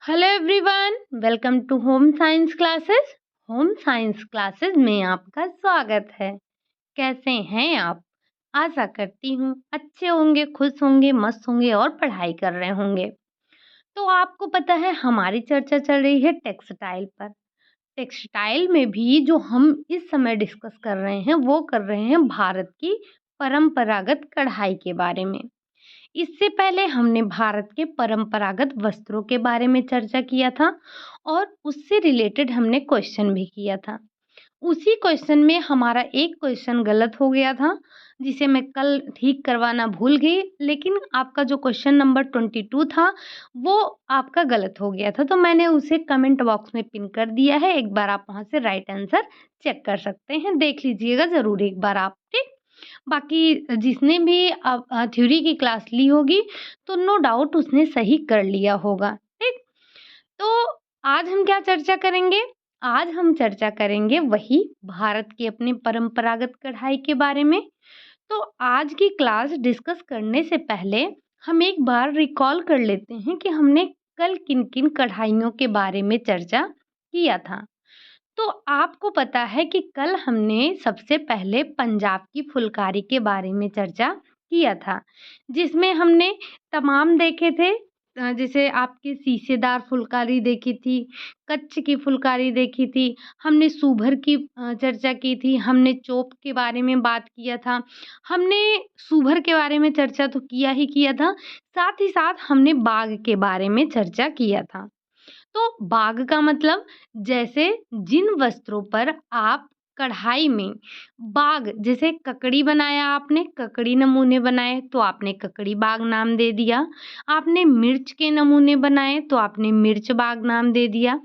Hello everyone, welcome to home science classes. Home science classes में आपका स्वागत है। कैसे हैं आप? आशा करती हूँ अच्छे होंगे, खुश होंगे, मस्त होंगे और पढ़ाई कर रहे होंगे। तो आपको पता है हमारी चर्चा चल रही है टेक्सटाइल पर। टेक्सटाइल में भी जो हम इस समय डिस्कस कर रहे हैं वो कर रहे हैं भारत की परंपरागत कढ़ाई के बारे में। इससे पहले हमने भारत के परंपरागत वस्त्रों के बारे में चर्चा किया था और उससे रिलेटेड हमने क्वेश्चन भी किया था। उसी क्वेश्चन में हमारा एक क्वेश्चन गलत हो गया था, जिसे मैं कल ठीक करवाना भूल गई, लेकिन आपका जो क्वेश्चन नंबर 22 था, वो आपका गलत हो गया था। तो मैंने उसे कमेंट बॉक्स में पिन कर दिया है, एक बार आप वहाँ से राइट आंसर चेक कर सकते हैं, देख लीजिएगा ज़रूर एक बार आप, ठीक? बाकी जिसने भी थ्योरी की क्लास ली होगी, तो नो डाउट उसने सही कर लिया होगा, ठीक? तो आज हम क्या चर्चा करेंगे? आज हम चर्चा करेंगे वही भारत की अपनी परंपरागत कढ़ाई के बारे में। तो आज की क्लास डिस्कस करने से पहले हम एक बार रिकॉल कर लेते हैं कि हमने कल किन-किन कढ़ाइयों के बारे में चर्चा किया था। तो आपको पता है कि कल हमने सबसे पहले पंजाब की फुलकारी के बारे में चर्चा किया था, जिसमें हमने तमाम देखे थे। जैसे आपकी शीशेदार फुलकारी देखी थी, कच्छ की फुलकारी देखी थी, हमने सूभर की चर्चा की थी, हमने चोप के बारे में बात किया था, हमने सूभर के बारे में चर्चा तो किया ही किया था, साथ ही साथ हमने बाग के बारे में चर्चा किया था। तो बाग का मतलब जैसे जिन वस्त्रों पर आप कढ़ाई में बाग, जैसे ककड़ी बनाया, आपने ककड़ी नमूने बनाए तो आपने ककड़ी बाग नाम दे दिया। आपने मिर्च के नमूने बनाए तो आपने मिर्च बाग नाम दे दिया।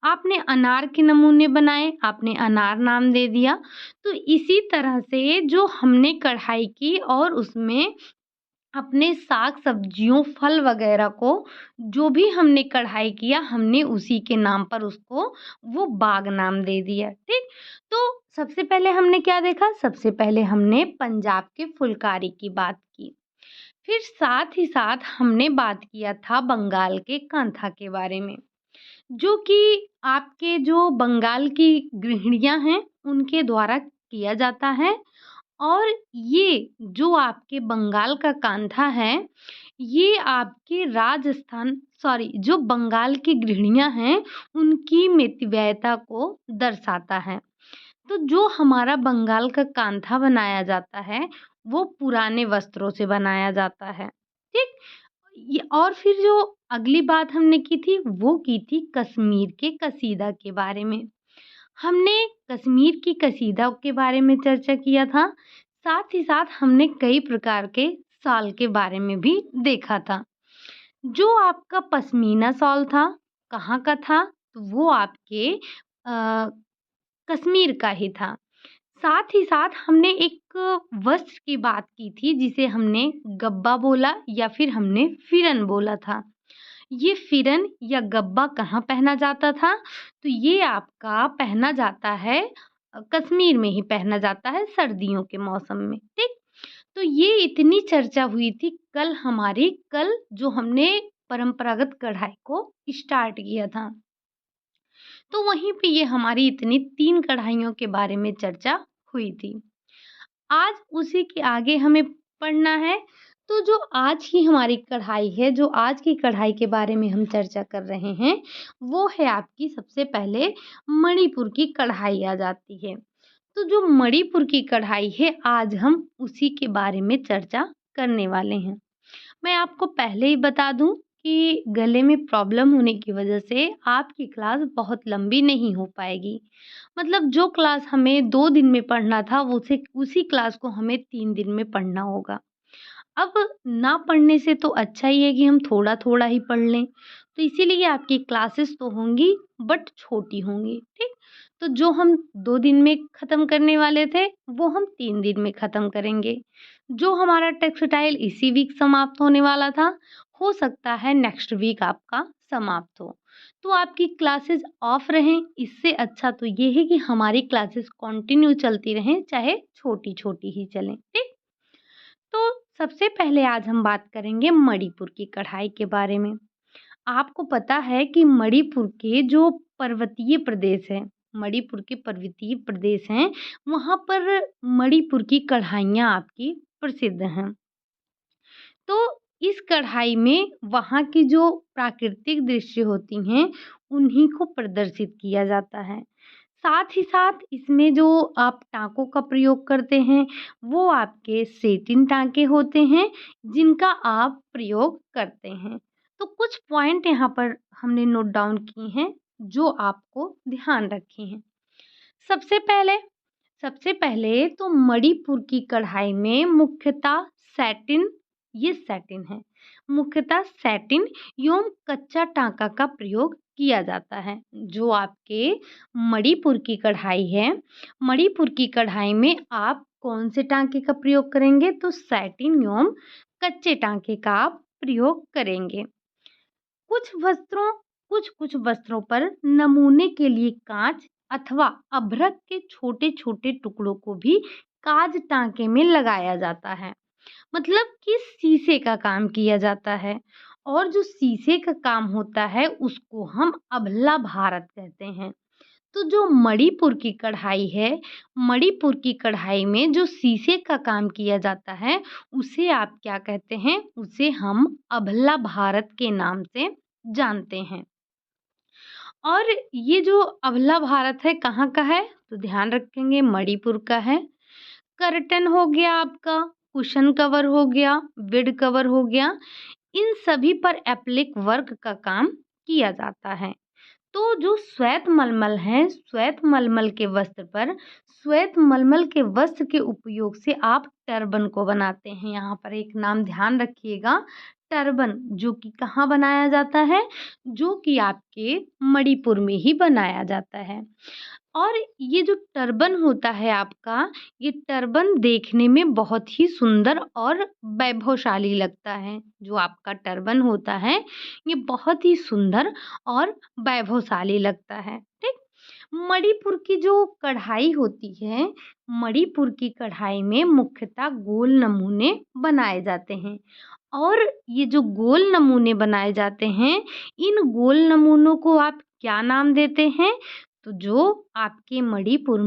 आपने अनार के नमूने बनाए, आपने अनार नाम दे दिया। तो इसी तरह से जो हमने कढ़ाई की और उसमें अपने साग-सब्जियों, फल वगैरह को जो भी हमने कढ़ाई किया, हमने उसी के नाम पर उसको वो बाग नाम दे दिया, ठीक? तो सबसे पहले हमने क्या देखा? सबसे पहले हमने पंजाब के फुलकारी की बात की। फिर साथ ही साथ हमने बात किया था बंगाल के कांथा के बारे में, जो कि आपके जो बंगाल की गृहिणियाँ हैं, उनके द्वारा किया जाता है। और ये जो आपके बंगाल का कांधा है, ये आपके राजस्थान, सॉरी, जो बंगाल की गृहिणियाँ हैं, उनकी मितव्ययिता को दर्शाता है। तो जो हमारा बंगाल का कांधा बनाया जाता है, वो पुराने वस्त्रों से बनाया जाता है, ठीक? ये और फिर जो अगली बात हमने की थी, वो की थी कश्मीर के कसीदा के बारे में। हमने कश्मीर की कसीदा के बारे में चर्चा किया था। साथ ही साथ हमने कई प्रकार के शॉल के बारे में भी देखा था। जो आपका पश्मीना शॉल था, कहाँ का था? तो वो आपके कश्मीर का ही था। साथ ही साथ हमने एक वस्त्र की बात की थी, जिसे हमने गब्बा बोला या फिर हमने फिरन बोला था। ये फिरन या गब्बा कहाँ पहना जाता था? तो ये आपका पहना जाता है कश्मीर में ही पहना जाता है सर्दियों के मौसम में, ठीक? तो ये इतनी चर्चा हुई थी कल हमारी, कल जो हमने परंपरागत कढ़ाई को स्टार्ट किया था। तो वहीं पे ये हमारी इतनी 3 कढ़ाइयों के बारे में चर्चा हुई थी। आज उसी के आगे हमें पढ़ना है। तो जो आज की हमारी कढ़ाई है, जो आज की कढ़ाई के बारे में हम चर्चा कर रहे हैं, वो है आपकी सबसे पहले मणिपुर की कढ़ाई आ जाती है। तो जो मणिपुर की कढ़ाई है, आज हम उसी के बारे में चर्चा करने वाले हैं। मैं आपको पहले ही बता दूँ कि गले में प्रॉब्लम होने की वजह से आपकी क्लास बहुत लंबी नहीं हो पाएगी। मतलब जो क्लास हमें 2 दिन में पढ़ना था, वो उसे उसी क्लास को हमें 3 दिन में पढ़ना होगा। अब ना पढ़ने से तो अच्छा ही है कि हम थोड़ा-थोड़ा ही पढ़ लें। तो इसीलिए आपकी क्लासेस तो होंगी, बट छोटी होंगी, ठीक? तो जो हम 2 दिन में ख़त्म करने वाले थे, वो हम 3 दिन में ख़त्म करेंगे। जो हमारा टेक्सटाइल इसी वीक समाप्त होने वाला था, हो सकता है नेक्स्ट वीक आपका समाप्त हो। तो आपकी क्लासेस ऑफ रहें, इससे अच्छा तो ये है कि हमारी क्लासेस कंटिन्यू चलती रहें, चाहे छोटी-छोटी ही चलें, ठीक? तो सबसे पहले आज हम बात करेंगे मणिपुर की कढ़ाई के बारे में। आपको पता है कि मणिपुर के जो पर्वतीय प्रदेश हैं, मणिपुर के पर्वतीय प्रदेश हैं, वहाँ पर मणिपुर की कढ़ाइयाँ आपकी प्रसिद्ध हैं। तो इस कढ़ाई में वहाँ की जो प्राकृतिक दृश्य होती हैं, उन्हीं को प्रदर्शित किया जाता है। साथ ही साथ इसमें जो आप टाँकों का प्रयोग करते हैं, वो आपके सेटिन टाँके होते हैं, जिनका आप प्रयोग करते हैं। तो कुछ पॉइंट यहाँ पर हमने नोट डाउन किए हैं, जो आपको ध्यान रखने हैं। सबसे पहले सबसे पहले तो मणिपुर की कढ़ाई में मुख्यतः सैटिन, ये सैटिन है, मुख्यतः सैटिन एवं कच्चा टाँका का प्रयोग किया जाता है। जो आपके मणिपुर की कढ़ाई है, मणिपुर की कढ़ाई में आप कौन से टाँके का प्रयोग करेंगे? तो सैटिन एवं कच्चे टाँके का आप प्रयोग करेंगे। कुछ वस्त्रों कुछ कुछ वस्त्रों पर नमूने के लिए कांच अथवा अभ्रक के छोटे छोटे टुकड़ों को भी काज टांके में लगाया जाता है। मतलब कि शीशे का काम किया जाता है, और जो शीशे का काम होता है उसको हम अभला भारत कहते हैं। तो जो मणिपुर की कढ़ाई है, मणिपुर की कढ़ाई में जो शीशे का काम किया जाता है, उसे आप क्या कहते हैं? उसे हम अभला भारत के नाम से जानते हैं। और ये जो अभला भारत है, कहाँ का है? तो ध्यान रखेंगे, मणिपुर का है। कर्टन हो गया आपका, कुशन कवर हो गया, बेड कवर हो गया, इन सभी पर एप्लिक वर्क का काम किया जाता है। तो जो श्वेत मलमल है, श्वेत मलमल के वस्त्र पर, श्वेत मलमल के वस्त्र के उपयोग से आप टर्बन को बनाते हैं। यहाँ पर एक नाम ध्यान रखिएगा, टर्बन, जो कि कहाँ बनाया जाता है? जो कि आपके मणिपुर में ही बनाया जाता है। और ये जो टर्बन होता है आपका, ये टर्बन देखने में बहुत ही सुंदर और वैभवशाली लगता है। जो आपका टर्बन होता है, ये बहुत ही सुंदर और वैभवशाली लगता है, ठीक? मणिपुर की जो कढ़ाई होती है, मणिपुर की कढ़ाई में मुख्यतः गोल नमूने बनाए जाते हैं। और ये जो गोल नमूने बनाए जाते हैं, इन गोल नमूनों को आप क्या नाम देते हैं? तो जो आपके मणिपुर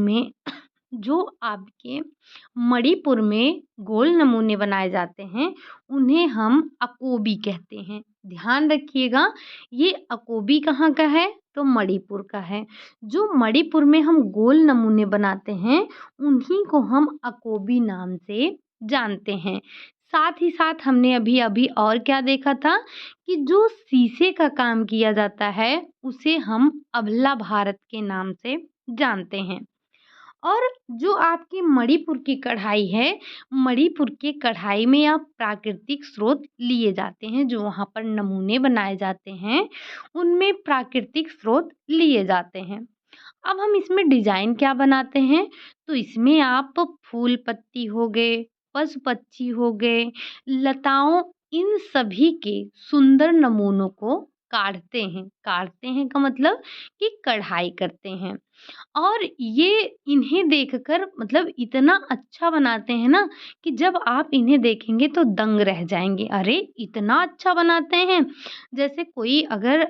में गोल नमूने बनाए जाते हैं, उन्हें हम अकोबी कहते हैं। ध्यान रखिएगा, ये अकोबी कहाँ का है? तो मणिपुर का है। जो मणिपुर में हम गोल नमूने बनाते हैं, उन्हीं को हम अकोबी नाम से जानते हैं। साथ ही साथ हमने अभी अभी और क्या देखा था कि जो शीशे का काम किया जाता है, उसे हम अभला भारत के नाम से जानते हैं। और जो आपकी मणिपुर की कढ़ाई है, मणिपुर के कढ़ाई में आप प्राकृतिक स्रोत लिए जाते हैं। जो वहाँ पर नमूने बनाए जाते हैं, उनमें प्राकृतिक स्रोत लिए जाते हैं। अब हम इसमें डिज़ाइन क्या बनाते हैं? तो इसमें आप फूल पत्ती हो गए, पशु पक्षी हो गए, लताओं, इन सभी के सुंदर नमूनों को काढ़ते हैं का मतलब कि कढ़ाई करते हैं। और ये इन्हें देखकर मतलब इतना अच्छा बनाते हैं ना, कि जब आप इन्हें देखेंगे तो दंग रह जाएँगे। अरे! इतना अच्छा बनाते हैं। जैसे कोई अगर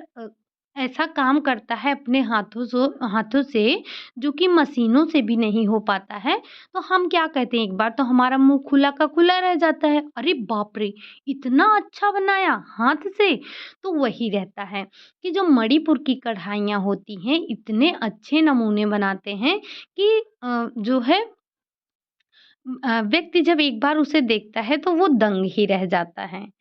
ऐसा काम करता है अपने हाथों से, जो कि मशीनों से भी नहीं हो पाता है, तो हम क्या कहते हैं, एक बार तो हमारा मुँह खुला का खुला रह जाता है। अरे बाप रे! इतना अच्छा बनाया हाथ से। तो वही रहता है कि जो मणिपुर की कढ़ाइयाँ होती हैं, इतने अच्छे नमूने बनाते हैं कि जो है व्यक्ति जब एक बार उसे देखता है तो वो दंग ही रह जाता है।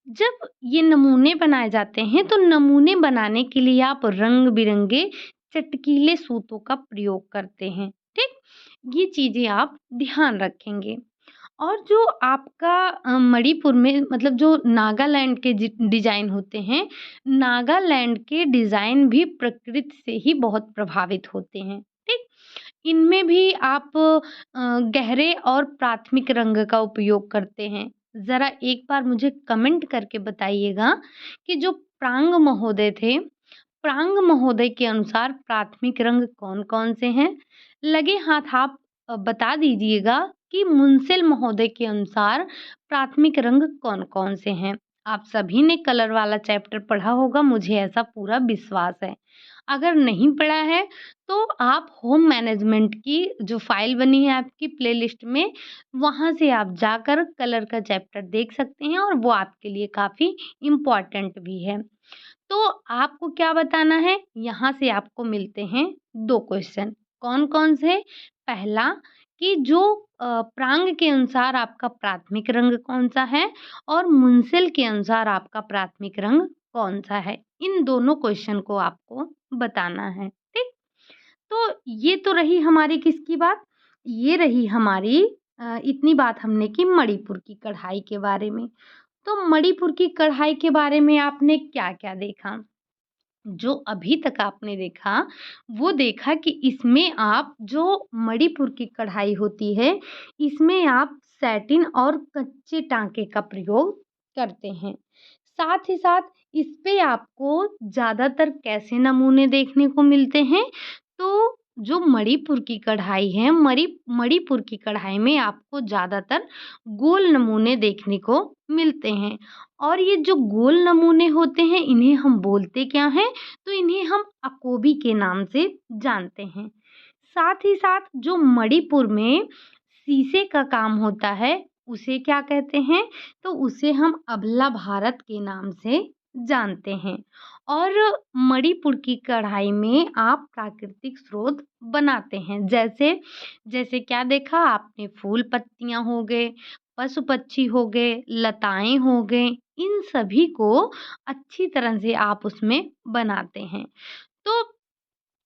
जब ये नमूने बनाए जाते हैं, तो नमूने बनाने के लिए आप रंग-बिरंगे चटकीले सूतों का प्रयोग करते हैं, ठीक? ये चीज़ें आप ध्यान रखेंगे। और जो आपका मणिपुर में मतलब जो नागालैंड के डिज़ाइन होते हैं, नागालैंड के डिज़ाइन भी प्रकृति से ही बहुत प्रभावित होते हैं, ठीक? इनमें भी आप गहरे और प्राथमिक रंग का उपयोग करते हैं। ज़रा एक बार मुझे कमेंट करके बताइएगा कि जो प्रांग महोदय के अनुसार प्राथमिक रंग कौन-कौन से हैं? लगे हाथ आप बता दीजिएगा कि मुंसिल महोदय के अनुसार प्राथमिक रंग कौन-कौन से हैं? आप सभी ने कलर वाला चैप्टर पढ़ा होगा, मुझे ऐसा पूरा विश्वास है। अगर नहीं पढ़ा है तो आप होम मैनेजमेंट की जो फ़ाइल बनी है आपकी प्लेलिस्ट में, वहाँ से आप जाकर कलर का चैप्टर देख सकते हैं और वो आपके लिए काफ़ी इम्पोर्टेंट भी है। तो आपको क्या बताना है, यहाँ से आपको मिलते हैं 2 क्वेश्चन। कौन-कौन से? पहला कि जो प्रांग के अनुसार आपका प्राथमिक रंग कौन-सा है और मुंसिल के अनुसार आपका प्राथमिक रंग कौन-सा है? इन दोनों क्वेश्चन को आपको बताना है, ठीक? तो ये तो रही हमारी किसकी बात? ये रही हमारी इतनी बात हमने की मणिपुर की कढ़ाई के बारे में। तो मणिपुर की कढ़ाई के बारे में आपने क्या-क्या देखा? जो अभी तक आपने देखा, वो देखा कि इसमें आप जो मणिपुर की कढ़ाई होती है, इसमें आप सैटिन और कच्चे टाँके का प्रयोग करते हैं। साथ ही साथ इस पे आपको ज़्यादातर कैसे नमूने देखने को मिलते हैं, तो जो मणिपुर की कढ़ाई है, मणिपुर की कढ़ाई में आपको ज़्यादातर गोल नमूने देखने को मिलते हैं और ये जो गोल नमूने होते हैं, इन्हें हम बोलते क्या हैं? तो इन्हें हम अकोबी के नाम से जानते हैं। साथ ही साथ जो मणिपुर में शीशे का काम होता है, उसे क्या कहते हैं? तो उसे हम अबला भारत के नाम से जानते हैं। और मणिपुर की कढ़ाई में आप प्राकृतिक स्रोत बनाते हैं। जैसे जैसे क्या देखा आपने? फूल पत्तियाँ हो गए, पशु पक्षी हो गए, लताएँ हो गए, इन सभी को अच्छी तरह से आप उसमें बनाते हैं। तो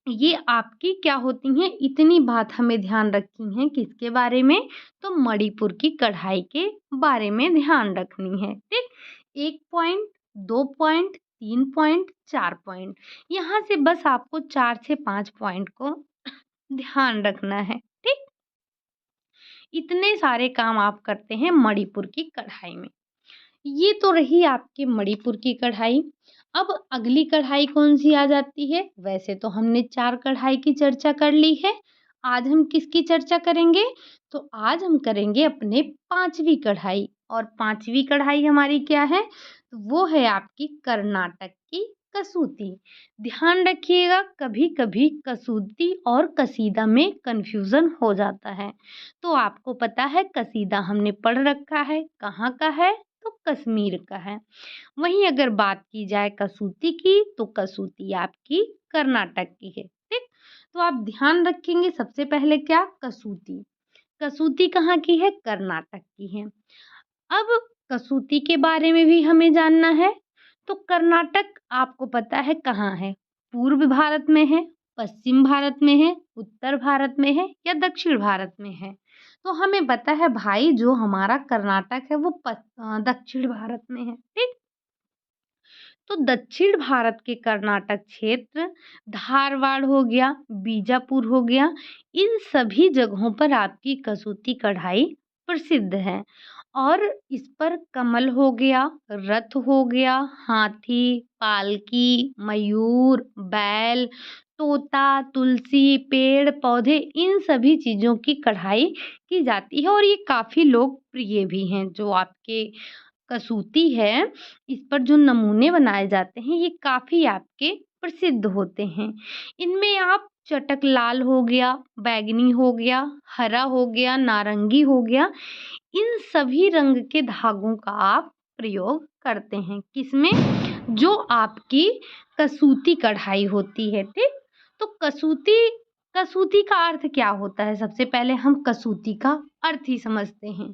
ये आपकी क्या होती हैं, इतनी बात हमें ध्यान रखनी है किसके बारे में? तो मणिपुर की कढ़ाई के बारे में ध्यान रखनी है, ठीक? 1 पॉइंट, 2 पॉइंट, 3 पॉइंट, 4 पॉइंट। यहाँ से बस आपको 4 से 5 पॉइंट को ध्यान रखना है, ठीक? इतने सारे काम आप करते हैं मणिपुर की कढ़ाई में। ये तो रही आपकी मणिपुर की कढ़ाई। अब अगली कढ़ाई कौन-सी आ जाती है? वैसे तो हमने 4 कढ़ाई की चर्चा कर ली है। आज हम किसकी चर्चा करेंगे? तो आज हम करेंगे अपने 5वीं कढ़ाई और 5वीं कढ़ाई हमारी क्या है? तो वो है आपकी कर्नाटक की कसूती। ध्यान रखिएगा कभी-कभी कसूती और कसीदा में कन्फ्यूज़न हो जाता है। तो आपको पता है कसीदा हमने पढ़ रखा है, कहाँ का है? तो कश्मीर का है। वहीं अगर बात की जाए कसूती की, तो कसूती आपकी कर्नाटक की है, ठीक? तो आप ध्यान रखेंगे सबसे पहले क्या? कसूती। कसूती कहाँ की है? कर्नाटक की है। अब कसूती के बारे में भी हमें जानना है, तो कर्नाटक आपको पता है कहाँ है? पूर्व भारत में है, पश्चिम भारत में है, उत्तर भारत में है या दक्षिण भारत में है? तो हमें पता है भाई जो हमारा कर्नाटक है वो दक्षिण भारत में है, ठीक? तो दक्षिण भारत के कर्नाटक क्षेत्र धारवाड़ हो गया, बीजापुर हो गया, इन सभी जगहों पर आपकी कसूती कढ़ाई प्रसिद्ध है और इस पर कमल हो गया, रथ हो गया, हाथी, पालकी, मयूर, बैल, तोता, तुलसी, पेड़, पौधे इन सभी चीज़ों की कढ़ाई की जाती है और ये काफ़ी लोकप्रिय भी हैं। जो आपके कसूती है, इस पर जो नमूने बनाए जाते हैं, ये काफ़ी आपके प्रसिद्ध होते हैं। इनमें आप चटक लाल हो गया, बैंगनी हो गया, हरा हो गया, नारंगी हो गया, इन सभी रंग के धागों का आप प्रयोग करते हैं। किसमें? जो आपकी कसूती कढ़ाई होती है, ठीक? तो कसूती कसूती का अर्थ क्या होता है? सबसे पहले हम कसूती का अर्थ ही समझते हैं।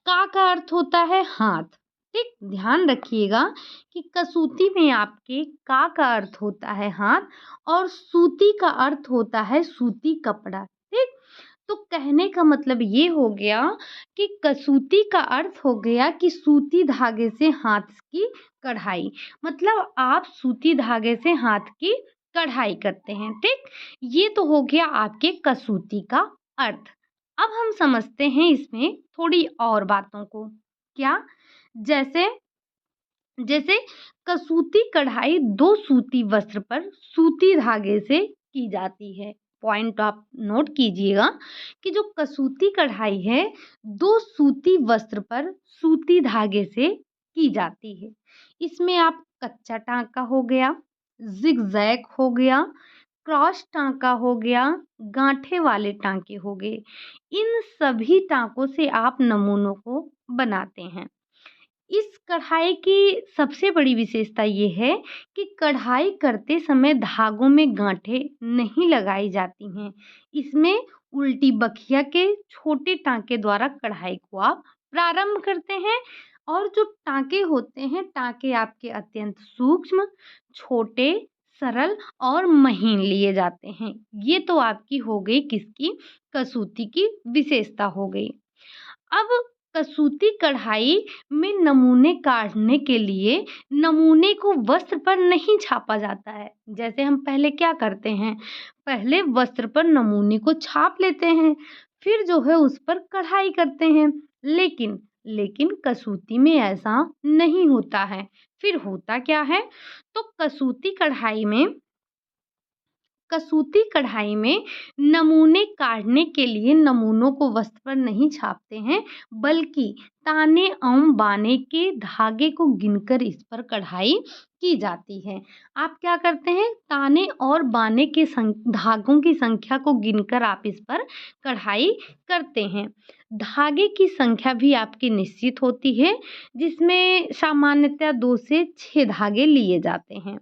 का अर्थ होता है हाथ, ठीक? ध्यान रखिएगा कि कसूती में आपके का अर्थ होता है हाथ और सूती का अर्थ होता है सूती कपड़ा, ठीक? तो कहने का मतलब ये हो गया कि कसूती का अर्थ हो गया कि सूती धागे से हाथ की कढ़ाई, मतलब आप सूती धागे से हाथ की कढ़ाई करते हैं, ठीक? ये तो हो गया आपके कसूती का अर्थ। अब हम समझते हैं इसमें थोड़ी और बातों को। क्या? जैसे जैसे कसूती कढ़ाई 2 सूती वस्त्र पर सूती धागे से की जाती है। पॉइंट आप नोट कीजिएगा कि जो कसूती कढ़ाई है 2 सूती वस्त्र पर सूती धागे से की जाती है। इसमें आप कच्चा टाँका हो गया, ज़िगज़ैग हो गया, क्रॉस टाँका हो गया, गाँठे वाले टाँके हो गए। इन सभी टाँकों से आप नमूनों को बनाते हैं। इस कढ़ाई की सबसे बड़ी विशेषता ये है कि कढ़ाई करते समय धागों में गाँठें नहीं लगाई जाती हैं। इसमें उल्टी बखिया के छोटे टाँके द्वारा कढ़ाई को आप प्रारंभ करते हैं और जो टाँके होते हैं, टाँके आपके अत्यंत सूक्ष्म, छोटे, सरल और महीन लिए जाते हैं। ये तो आपकी हो गई किसकी? कसूती की विशेषता हो गई। अब कसूती कढ़ाई में नमूने काढ़ने के लिए नमूने को वस्त्र पर नहीं छापा जाता है। जैसे हम पहले क्या करते हैं, पहले वस्त्र पर नमूने को छाप लेते हैं, फिर जो है उस पर कढ़ाई करते हैं। लेकिन लेकिन कसूती में ऐसा नहीं होता है। फिर होता क्या है? तो कसूती कढ़ाई में नमूने काढ़ने के लिए नमूनों को वस्त्र पर नहीं छापते हैं, बल्कि ताने एवं बाने के धागे को गिनकर इस पर कढ़ाई की जाती है। आप क्या करते हैं? ताने और बाने के धागों की संख्या को गिनकर आप इस पर कढ़ाई करते हैं। धागे की संख्या भी आपकी निश्चित होती है, जिसमें सामान्यतः 2 से 6 धागे लिए जाते हैं।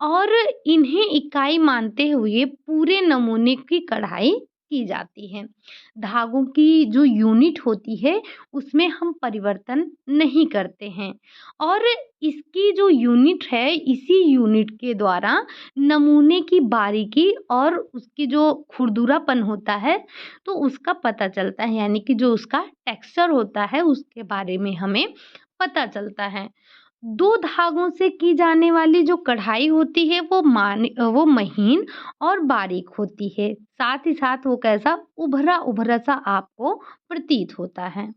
और इन्हें इकाई मानते हुए पूरे नमूने की कढ़ाई की जाती है। धागों की जो यूनिट होती है उसमें हम परिवर्तन नहीं करते हैं और इसकी जो यूनिट है, इसी यूनिट के द्वारा नमूने की बारीकी और उसकी जो खुरदुरापन होता है तो उसका पता चलता है, यानी कि जो उसका टेक्सचर होता है उसके बारे में हमें पता चलता है। 2 धागों से की जाने वाली जो कढ़ाई होती है वो महीन और बारीक होती है। साथ ही साथ वो कैसा उभरा-उभरा सा आपको प्रतीत होता है।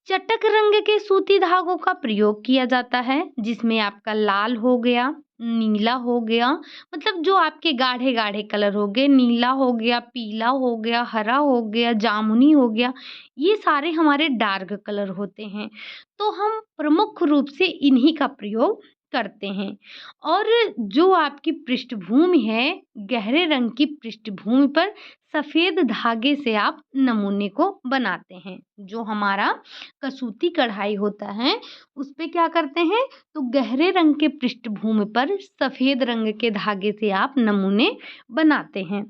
चटक रंग के सूती धागों का प्रयोग किया जाता है, जिसमें आपका लाल हो गया, नीला हो गया, मतलब जो आपके गाढ़े-गाढ़े कलर हो गए, नीला हो गया, पीला हो गया, हरा हो गया, जामुनी हो गया, ये सारे हमारे डार्क कलर होते हैं। तो हम प्रमुख रूप से इन्हीं का प्रयोग करते हैं और जो आपकी पृष्ठभूमि है, गहरे रंग की पृष्ठभूमि पर सफ़ेद धागे से आप नमूने को बनाते हैं। जो हमारा कसूती कढ़ाई होता है, उसपे क्या करते हैं, तो गहरे रंग के पृष्ठभूमि पर सफ़ेद रंग के धागे से आप नमूने बनाते हैं।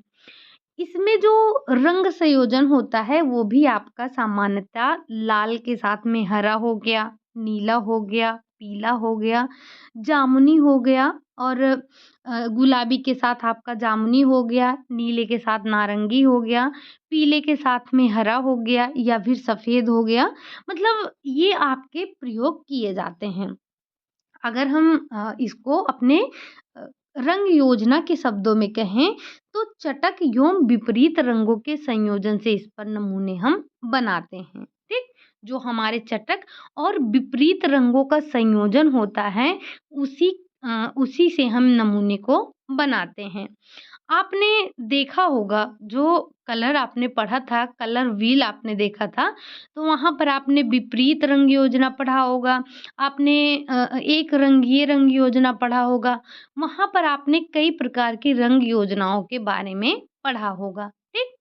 इसमें जो रंग संयोजन होता है, वो भी आपका सामान्यतः लाल के साथ में हरा हो गया, नीला हो गया, पीला हो गया, जामुनी हो गया और गुलाबी के साथ आपका जामुनी हो गया, नीले के साथ नारंगी हो गया, पीले के साथ में हरा हो गया या फिर सफ़ेद हो गया। मतलब ये आपके प्रयोग किए जाते हैं। अगर हम इसको अपने अ, रंग योजना के शब्दों में कहें तो चटक एवं विपरीत रंगों के संयोजन से इस पर नमूने हम बनाते हैं, ठीक? जो हमारे चटक और विपरीत रंगों का संयोजन होता है उसी से हम नमूने को बनाते हैं। आपने देखा होगा, जो कलर आपने पढ़ा था, कलर व्हील आपने देखा था, तो वहाँ पर आपने विपरीत रंग योजना पढ़ा होगा, आपने एक रंगीय रंग योजना पढ़ा होगा, वहाँ पर आपने कई प्रकार की रंग योजनाओं के बारे में पढ़ा होगा, ठीक?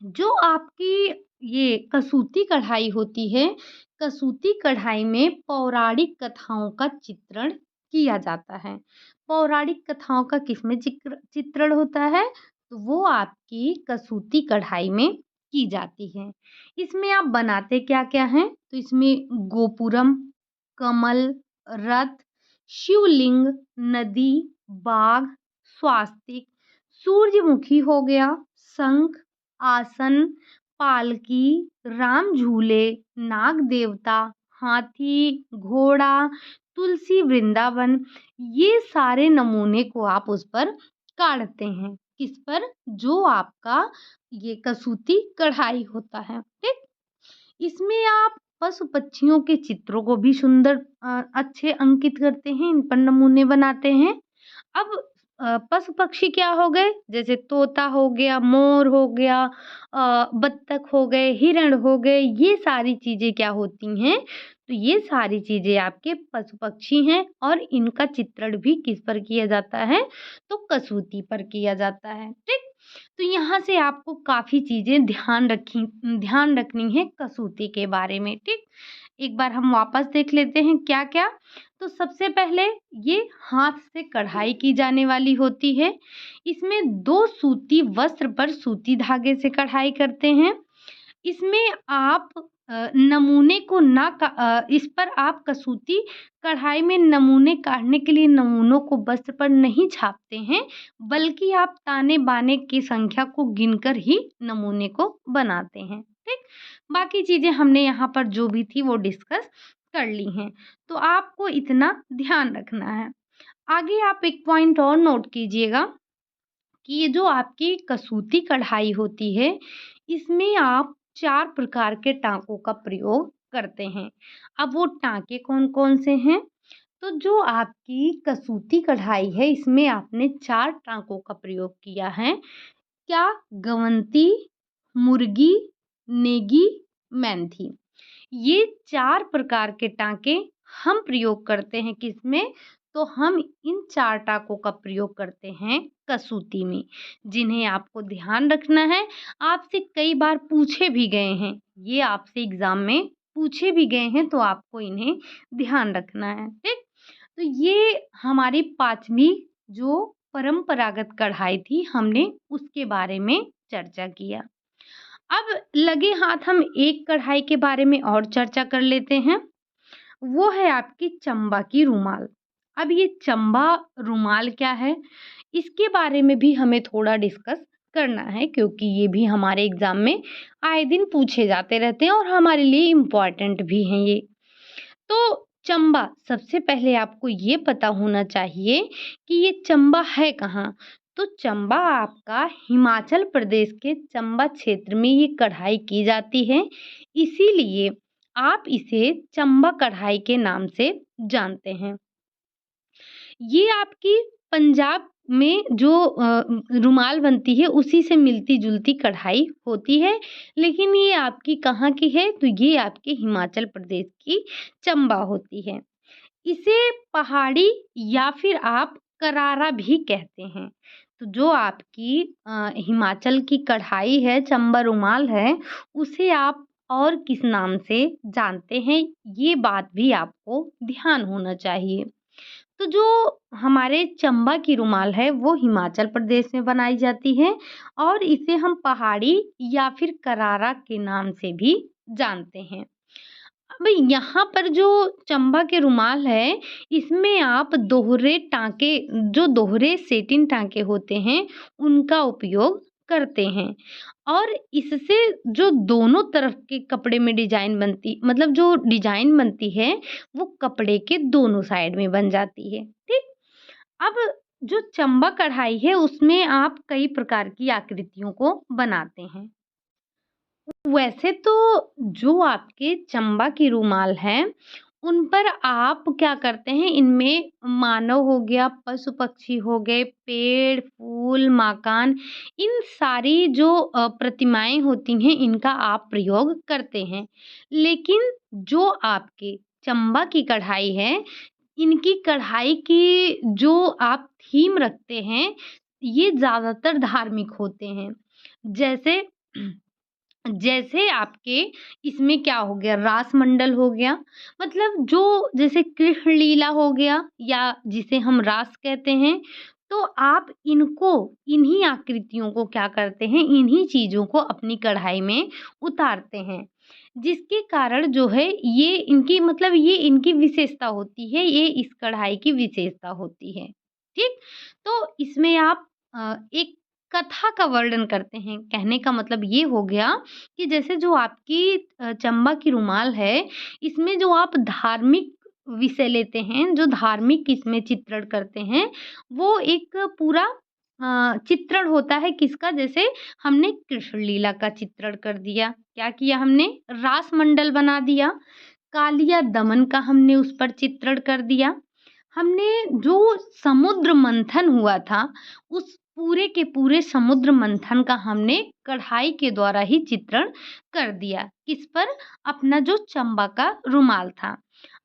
जो आपकी ये कसूती कढ़ाई होती है, कसूती कढ़ाई में पौराणिक कथाओं का चित्रण किया जाता है। पौराणिक कथाओं का किसमें चित्रण होता है? तो वो आपकी कसूती कढ़ाई में की जाती है। इसमें आप बनाते क्या-क्या हैं? तो इसमें गोपुरम, कमल, रथ, शिवलिंग, नदी, बाघ, स्वास्तिक, सूर्यमुखी हो गया, शंख, आसन, पालकी, राम झूले, नाग देवता, हाथी, घोड़ा, तुलसी वृंदावन, ये सारे नमूने को आप उस पर काढ़ते हैं। किस पर? जो आपका ये कसूती कढ़ाई होता है, ठीक? इसमें आप पशु पक्षियों के चित्रों को भी सुंदर अच्छे अंकित करते हैं, इन पर नमूने बनाते हैं। अब पशु पक्षी क्या हो गए? जैसे तोता हो गया, मोर हो गया, बत्तख हो गए, हिरण हो गए, ये सारी चीज़ें क्या होती हैं? तो ये सारी चीज़ें आपके पशु पक्षी हैं और इनका चित्रण भी किस पर किया जाता है? तो कसूती पर किया जाता है, ठीक? तो यहाँ से आपको काफ़ी चीज़ें ध्यान रखनी है कसूती के बारे में, ठीक? एक बार हम वापस देख लेते हैं क्या-क्या। तो सबसे पहले ये हाथ से कढ़ाई की जाने वाली होती है। इसमें 2 सूती वस्त्र पर सूती धागे से कढ़ाई करते हैं। इसमें आप नमूने को इस पर आप कसूती कढ़ाई में नमूने काढ़ने के लिए नमूनों को वस्त्र पर नहीं छापते हैं, बल्कि आप ताने-बाने की संख्या को गिनकर ही नमूने को बनाते हैं, ठीक? बाकी चीज़ें हमने यहाँ पर जो भी थी वो डिस्कस कर ली हैं, तो आपको इतना ध्यान रखना है। आगे आप एक पॉइंट और नोट कीजिएगा कि ये जो आपकी कसूती कढ़ाई होती है, इसमें आप 4 प्रकार के टाँकों का प्रयोग करते हैं। अब वो टाँके कौन-कौन से हैं? तो जो आपकी कसूती कढ़ाई है, इसमें आपने 4 टाँकों का प्रयोग किया है। क्या? गवंती, मुर्गी, नेगी, मैंथी। ये 4 प्रकार के टाँके हम प्रयोग करते हैं किसमें? तो हम इन 4 टाँकों का प्रयोग करते हैं कसूती में, जिन्हें आपको ध्यान रखना है। आपसे कई बार पूछे भी गए हैं, ये आपसे एग्ज़ाम में पूछे भी गए हैं, तो आपको इन्हें ध्यान रखना है, ठीक? तो ये हमारी 5वीं जो परंपरागत कढ़ाई थी, हमने उसके बारे में चर्चा किया। अब लगे हाथ हम एक कढ़ाई के बारे में और चर्चा कर लेते हैं, वो है आपकी चंबा की रुमाल। अब ये चंबा रुमाल क्या है? इसके बारे में भी हमें थोड़ा डिस्कस करना है, क्योंकि ये भी हमारे एग्ज़ाम में आए दिन पूछे जाते रहते हैं और हमारे लिए इम्पोर्टेंट भी हैं ये। तो चंबा, सबसे पहले आपको ये पता होना चाहिए कि ये चंबा है कहाँ? तो चंबा आपका हिमाचल प्रदेश के चंबा क्षेत्र में ये कढ़ाई की जाती है, इसीलिए आप इसे चंबा कढ़ाई के नाम से जानते हैं। ये आपकी पंजाब में जो रुमाल बनती है, उसी से मिलती-जुलती कढ़ाई होती है, लेकिन ये आपकी कहाँ की है? तो ये आपके हिमाचल प्रदेश की चंबा होती है। इसे पहाड़ी या फिर आप करारा भी कहते हैं। तो जो आपकी हिमाचल की कढ़ाई है, चंबा रुमाल है, उसे आप और किस नाम से जानते हैं, ये बात भी आपको ध्यान होना चाहिए। तो जो हमारे चंबा की रुमाल है, वो हिमाचल प्रदेश में बनाई जाती है और इसे हम पहाड़ी या फिर करारा के नाम से भी जानते हैं। अब यहाँ पर जो चंबा के रुमाल है, इसमें आप दोहरे सेटिन टाँके होते हैं, उनका उपयोग करते हैं और इससे जो दोनों तरफ के कपड़े में मतलब जो डिज़ाइन बनती है, वो कपड़े के दोनों साइड में बन जाती है, ठीक? अब जो चंबा कढ़ाई है, उसमें आप कई प्रकार की आकृतियों को बनाते हैं। वैसे तो जो आपके चंबा की रुमाल हैं, उन पर आप क्या करते हैं, इनमें मानव हो गया, पशु-पक्षी हो गए, पेड़, फूल, मकान, इन सारी जो प्रतिमाएँ होती हैं, इनका आप प्रयोग करते हैं। लेकिन जो आपके चंबा की कढ़ाई है, इनकी कढ़ाई की जो आप थीम रखते हैं, ये ज़्यादातर धार्मिक होते हैं। जैसे जैसे आपके इसमें क्या हो गया, रास मंडल हो गया, मतलब जो जैसे कृष्ण लीला हो गया या जिसे हम रास कहते हैं, तो आप इन्हीं आकृतियों को क्या करते हैं, इन्हीं चीज़ों को अपनी कढ़ाई में उतारते हैं। जिसके कारण जो है ये इनकी विशेषता होती है, ये इस कढ़ाई की विशेषता होती है। ठीक? तो इसमें आप एक कथा का वर्णन करते हैं। कहने का मतलब ये हो गया कि जैसे जो आपकी चंबा की रुमाल है, इसमें जो आप धार्मिक विषय लेते हैं, जो धार्मिक इसमें चित्रण करते हैं, वो एक पूरा चित्रण होता है किसका? जैसे हमने कृष्ण लीला का चित्रण कर दिया। क्या किया हमने? रास मंडल बना दिया। कालिया दमन का हमने उस पर चित्रण कर दिया। हमने जो समुद्र मंथन हुआ था, उस पूरे के पूरे समुद्र मंथन का हमने कढ़ाई के द्वारा ही चित्रण कर दिया। किस पर? अपना जो चंबा का रुमाल था।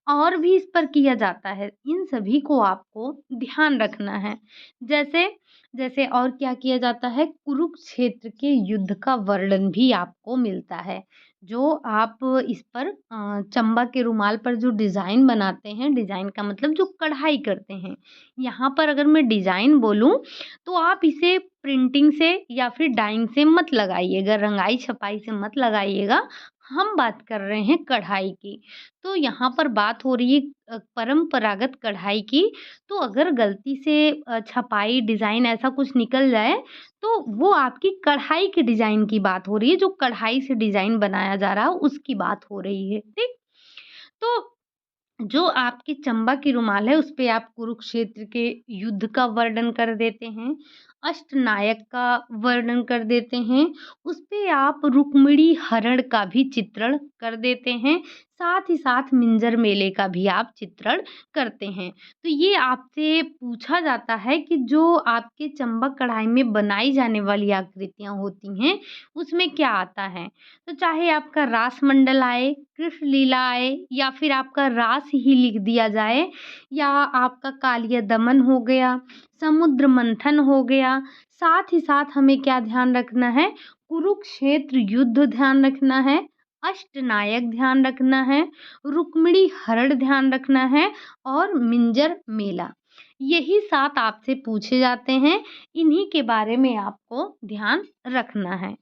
और भी इस पर किया जाता है। इन सभी को आपको ध्यान रखना है। जैसे जैसे और क्या किया जाता है, कुरुक्षेत्र के युद्ध का वर्णन भी आपको मिलता है। जो आप इस पर चंबा के रुमाल पर जो डिज़ाइन बनाते हैं, डिज़ाइन का मतलब जो कढ़ाई करते हैं। यहाँ पर अगर मैं डिज़ाइन बोलूँ तो आप इसे प्रिंटिंग से या फिर डाइंग से मत लगाइएगा, रंगाई-छपाई से मत लगाइएगा। हम बात कर रहे हैं कढ़ाई की। तो यहाँ पर बात हो रही है परंपरागत कढ़ाई की। तो अगर गलती से छपाई, डिज़ाइन ऐसा कुछ निकल जाए, तो वो आपकी कढ़ाई के डिज़ाइन की बात हो रही है, जो कढ़ाई से डिज़ाइन बनाया जा रहा है, उसकी बात हो रही है, ठीक? तो जो आपकी चंबा की रुमाल है, उसपे आप कुरुक्षेत्र के युद्ध का वर्णन कर देते हैं, अष्टनायक का वर्णन कर देते हैं, उसपे आप रुक्मिणी हरण का भी चित्रण कर देते हैं, साथ ही साथ मिंजर मेले का भी आप चित्रण करते हैं। तो ये आपसे पूछा जाता है कि जो आपके चंबा कढ़ाई में बनाई जाने वाली आकृतियाँ होती हैं, उसमें क्या आता है? तो चाहे आपका रास मंडल आए, कृष्ण लीला आए या फिर आपका रास ही लिख दिया जाए या आपका कालिया दमन हो गया, समुद्र मंथन हो गया, साथ ही साथ हमें क्या ध्यान रखना है, कुरुक्षेत्र युद्ध ध्यान रखना है, अष्टनायक ध्यान रखना है, रुक्मिणी हरण ध्यान रखना है और मिंजर मेला। यही 7 आपसे पूछे जाते हैं, इन्हीं के बारे में आपको ध्यान रखना है।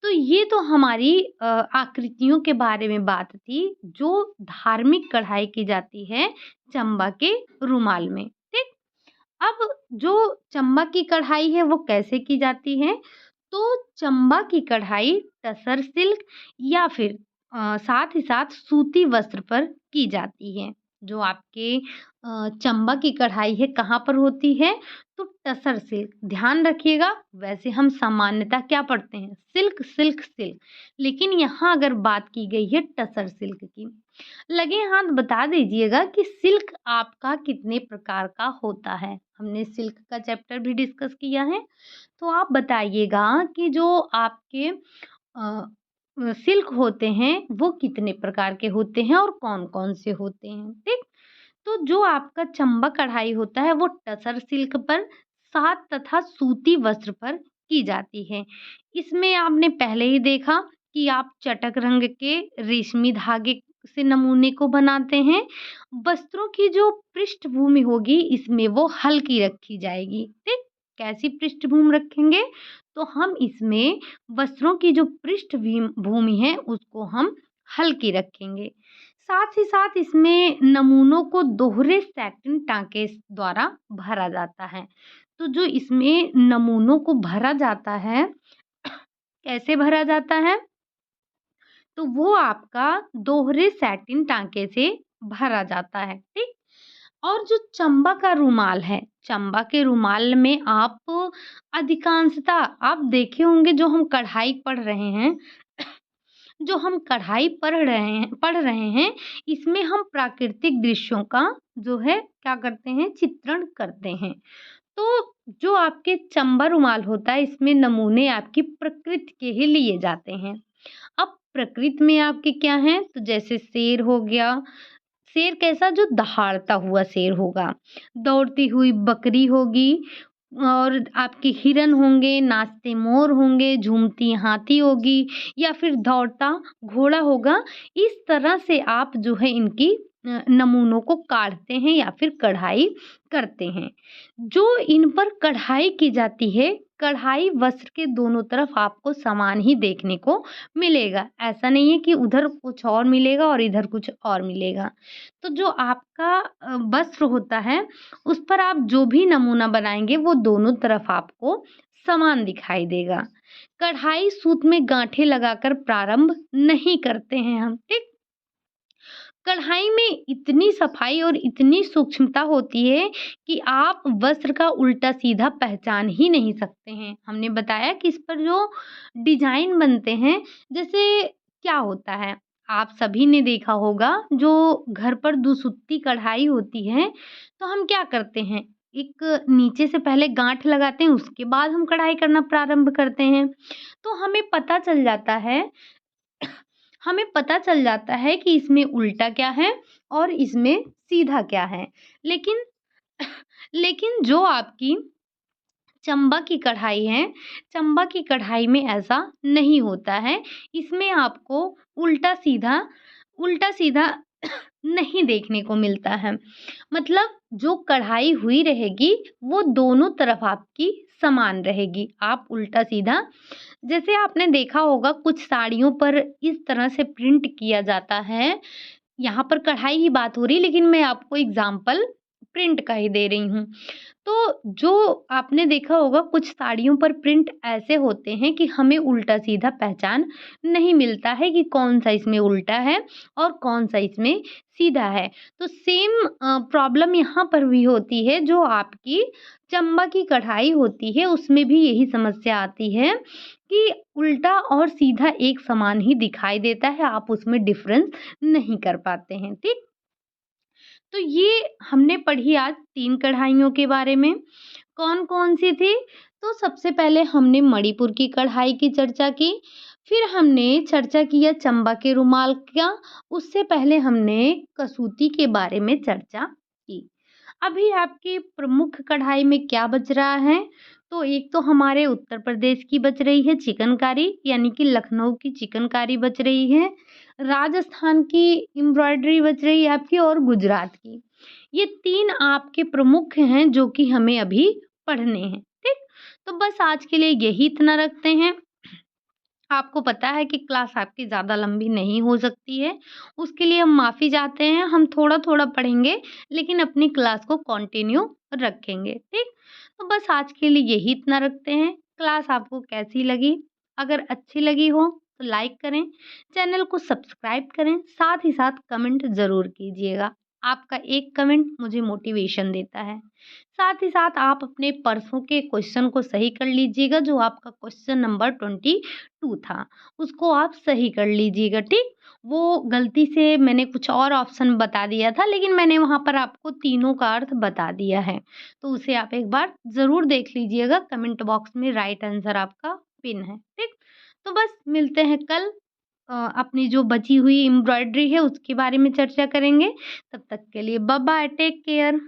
तो ये तो हमारी आकृतियों के बारे में बात थी, जो धार्मिक कढ़ाई की जाती है चंबा के रुमाल में, ठीक? अब जो चंबा की कढ़ाई है वो कैसे की जाती है? तो चंबा की कढ़ाई टसर सिल्क या फिर साथ ही साथ सूती वस्त्र पर की जाती है। जो आपके चंबा की कढ़ाई है कहाँ पर होती है? तो टसर सिल्क। ध्यान रखिएगा, वैसे हम सामान्यतः क्या पढ़ते हैं? Silk, silk, silk. लेकिन यहाँ अगर बात की गई है टसर सिल्क की। लगे हाथ बता दीजिएगा कि सिल्क आपका कितने प्रकार का होता है? हमने सिल्क का चैप्टर भी डिस्कस किया है। तो आप बताइएगा कि जो आपके सिल्क होते हैं वो कितने प्रकार के होते हैं और कौन-कौन से होते हैं, ठीक? तो जो आपका चंबा कढ़ाई होता है वो टसर सिल्क पर, साथ तथा सूती वस्त्र पर की जाती है। इसमें आपने पहले ही देखा कि आप चटक रंग के रेशमी धागे से नमूने को बनाते हैं। वस्त्रों की जो पृष्ठभूमि होगी इसमें वो हल्की रखी जाएगी, ठीक? कैसी पृष्ठभूमि रखेंगे? तो हम इसमें वस्त्रों की जो भूमि है उसको हम हल्की रखेंगे। साथ ही साथ इसमें नमूनों को दोहरे सैटिन टाँके द्वारा भरा जाता है। तो जो इसमें नमूनों को भरा जाता है, कैसे भरा जाता है? तो वो आपका दोहरे सैटिन टाँके से भरा जाता है, ठीक? और जो चंबा का रुमाल है, चंबा के रुमाल में आप अधिकांशतः आप देखे होंगे जो हम कढ़ाई पढ़ रहे हैं, जो हम कढ़ाई पढ़ रहे हैं, इसमें हम प्राकृतिक दृश्यों का जो है क्या करते हैं? चित्रण करते हैं। तो जो आपके चंबा रुमाल होता है इसमें नमूने आपकी प्रकृति के ही लिए जाते हैं। अब प्रकृति में आपके क्या हैं? तो जैसे शेर हो गया, शेर कैसा? जो दहाड़ता हुआ शेर होगा, दौड़ती हुई बकरी होगी और आपके हिरन होंगे, नाचते मोर होंगे, झूमती हाथी होगी या फिर दौड़ता घोड़ा होगा। इस तरह से आप जो है इनकी नमूनों को काढ़ते हैं या फिर कढ़ाई करते हैं। जो इन पर कढ़ाई की जाती है, कढ़ाई वस्त्र के दोनों तरफ आपको समान ही देखने को मिलेगा। ऐसा नहीं है कि उधर कुछ और मिलेगा और इधर कुछ और मिलेगा। तो जो आपका वस्त्र होता है, उस पर आप जो भी नमूना बनाएँगे वो दोनों तरफ आपको समान दिखाई देगा। कढ़ाई सूत में गाँठें लगाकर प्रारंभ नहीं करते हैं हम, ठीक? कढ़ाई में इतनी सफाई और इतनी सूक्ष्मता होती है कि आप वस्त्र का उल्टा-सीधा पहचान ही नहीं सकते हैं। हमने बताया कि इस पर जो डिज़ाइन बनते हैं, जैसे क्या होता है, आप सभी ने देखा होगा जो घर पर दुसुत्ती कढ़ाई होती है, तो हम क्या करते हैं, एक नीचे से पहले गाँठ लगाते हैं, उसके बाद हम कढ़ाई करना प्रारंभ करते हैं। तो हमें पता चल जाता है कि इसमें उल्टा क्या है और इसमें सीधा क्या है। लेकिन लेकिन जो आपकी चंबा की कढ़ाई है, चंबा की कढ़ाई में ऐसा नहीं होता है। इसमें आपको उल्टा-सीधा नहीं देखने को मिलता है। मतलब जो कढ़ाई हुई रहेगी, वो दोनों तरफ आपकी समान रहेगी। आप उल्टा-सीधा जैसे आपने देखा होगा कुछ साड़ियों पर इस तरह से प्रिंट किया जाता है, यहाँ पर कढ़ाई की बात हो रही है लेकिन मैं आपको एग्ज़ाम्पल प्रिंट का ही दे रही हूँ। तो जो आपने देखा होगा कुछ साड़ियों पर प्रिंट ऐसे होते हैं कि हमें उल्टा-सीधा पहचान नहीं मिलता है कि कौन-सा इसमें उल्टा है और कौन-सा इसमें सीधा है। तो सेम प्रॉब्लम यहाँ पर भी होती है जो आपकी चंबा की कढ़ाई होती है उसमें भी यही समस्या आती है कि उल्टा और सीधा एक समान ही दिखाई देता है, आप उसमें डिफ़रेंस नहीं कर पाते हैं, ठीक? तो ये हमने पढ़ी आज 3 कढ़ाइयों के बारे में। कौन-कौन सी थी? तो सबसे पहले हमने मणिपुर की कढ़ाई की चर्चा की, फिर हमने चर्चा किया चंबा के रुमाल का, उससे पहले हमने कसूती के बारे में चर्चा की। अभी आपकी प्रमुख कढ़ाई में क्या बच रहा है? तो एक तो हमारे उत्तर प्रदेश की बच रही है चिकनकारी यानी कि लखनऊ की चिकनकारी बच रही है, राजस्थान की एम्ब्रॉयडरी बच रही है आपकी और गुजरात की। ये 3 आपके प्रमुख हैं जो कि हमें अभी पढ़ने हैं, ठीक? तो बस आज के लिए यही इतना रखते हैं। आपको पता है कि क्लास आपकी ज़्यादा लंबी नहीं हो सकती है, उसके लिए हम माफ़ी चाहते हैं। हम थोड़ा-थोड़ा पढ़ेंगे लेकिन अपनी क्लास को कंटिन्यू रखेंगे, ठीक? तो बस आज के लिए यही इतना रखते हैं। क्लास आपको कैसी लगी? अगर अच्छी लगी हो तो लाइक करें, चैनल को सब्सक्राइब करें, साथ ही साथ कमेंट ज़रूर कीजिएगा। आपका एक कमेंट मुझे मोटिवेशन देता है। साथ ही साथ आप अपने परसों के क्वेश्चन को सही कर लीजिएगा जो आपका क्वेश्चन नंबर 22 था, उसको आप सही कर लीजिएगा, ठीक? वो गलती से मैंने कुछ और ऑप्शन बता दिया था लेकिन मैंने वहाँ पर आपको तीनों का अर्थ बता दिया है। तो उसे आप एक बार ज़रूर देख लीजिएगा, कमेंट बॉक्स में राइट आंसर आपका पिन है, ठीक? तो बस मिलते हैं कल अपनी जो बची हुई एम्ब्रॉयडरी है उसके बारे में चर्चा करेंगे। तब तक के लिए बाय बाय, टेक केयर।